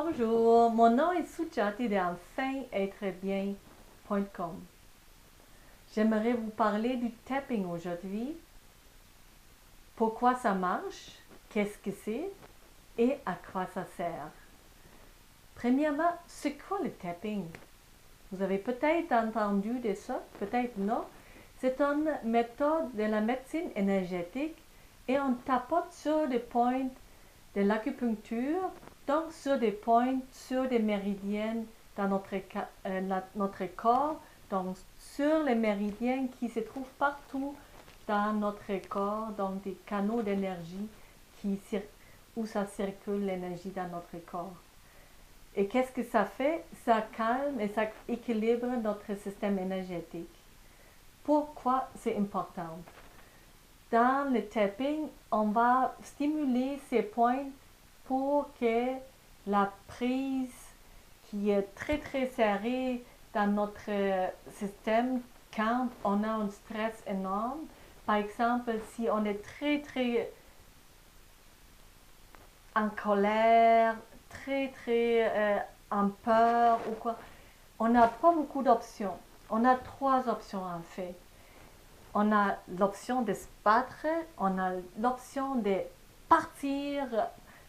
Bonjour, mon nom est Sujati de EnfinEtreBien.com. J'aimerais vous parler du tapping aujourd'hui. Pourquoi ça marche, qu'est-ce que c'est et à quoi ça sert. Premièrement, c'est quoi le tapping? Vous avez peut-être entendu de ça, peut-être non. C'est une méthode de la médecine énergétique et on tapote sur des points de l'acupuncture, donc sur des points, sur des méridiennes dans notre corps, donc sur les méridiens qui se trouvent partout dans notre corps, donc des canaux d'énergie où ça circule l'énergie dans notre corps. Et qu'est-ce que ça fait? Ça calme et ça équilibre notre système énergétique. Pourquoi c'est important? Dans le tapping, on va stimuler ces points pour que la prise qui est très serrée dans notre système quand on a un stress énorme, par exemple si on est très en colère, très en peur ou quoi, on n'a pas beaucoup d'options. On a 3 options en fait. On a l'option de se battre, on a l'option de partir,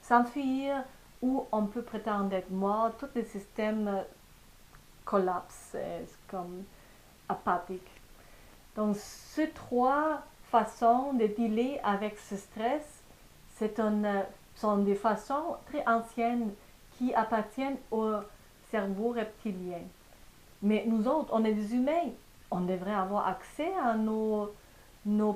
s'enfuir, ou on peut prétendre être mort. Tout le système collapse, comme apathique. Donc, ces 3 façons de dealer avec ce stress, sont des façons très anciennes qui appartiennent au cerveau reptilien. Mais nous autres, on est des humains. On devrait avoir accès à nos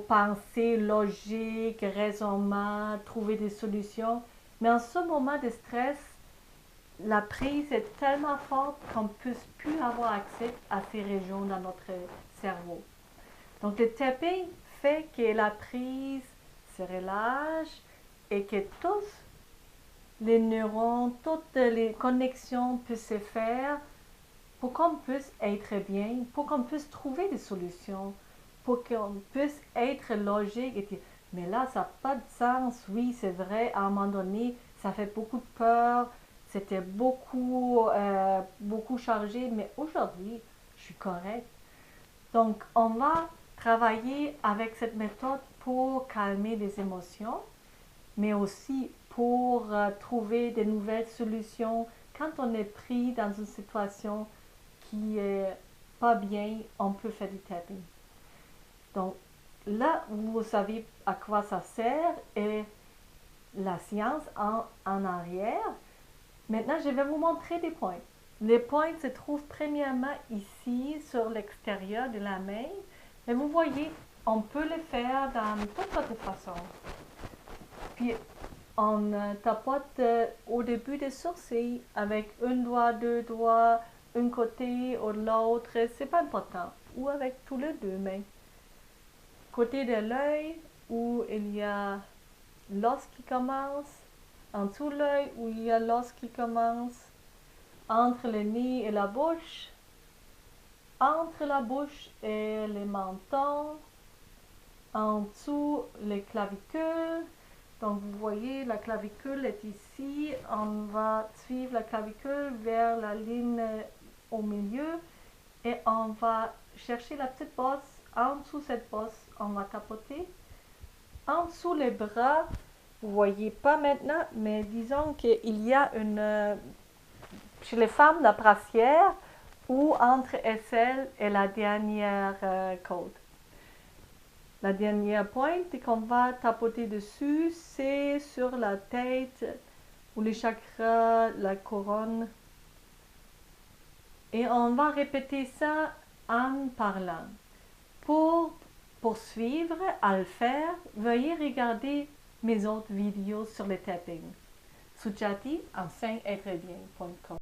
pensées logiques, raisonnements, trouver des solutions. Mais en ce moment de stress, la prise est tellement forte qu'on ne peut plus avoir accès à ces régions dans notre cerveau. Donc le tapping fait que la prise se relâche et que tous les neurones, toutes les connexions puissent se faire pour qu'on puisse être bien, pour qu'on puisse trouver des solutions, pour qu'on puisse être logique et dire, mais là, ça n'a pas de sens. Oui, c'est vrai, à un moment donné, ça fait beaucoup de peur, c'était beaucoup chargé, mais aujourd'hui, je suis correcte. Donc, on va travailler avec cette méthode pour calmer les émotions, mais aussi pour trouver de nouvelles solutions quand on est pris dans une situation qui est pas bien, on peut faire du tapping. Donc là, vous savez à quoi ça sert et la science en arrière. Maintenant, je vais vous montrer des points. Les points se trouvent premièrement ici, sur l'extérieur de la main. Mais vous voyez, on peut le faire dans toute autre façon. Puis, on tapote au début des sourcils avec un doigt, 2 doigts, un côté ou l'autre, c'est pas important. Ou avec tous les 2 mains. Côté de l'œil, où il y a l'os qui commence, en dessous de l'œil, où il y a l'os qui commence, entre le nez et la bouche, entre la bouche et le menton, en dessous les clavicules. Donc vous voyez, la clavicule est ici, on va suivre la clavicule vers la ligne au milieu et on va chercher la petite bosse. En dessous de cette bosse, on va tapoter. En dessous les bras, vous voyez pas maintenant, mais disons qu'il y a chez les femmes, la brassière ou entre aisselle et la dernière côte. La dernière pointe qu'on va tapoter dessus, c'est sur la tête ou les chakras, la couronne. Et on va répéter ça en parlant. Pour poursuivre à le faire, veuillez regarder mes autres vidéos sur le tapping. Sujati, EnfinEtreBien.com.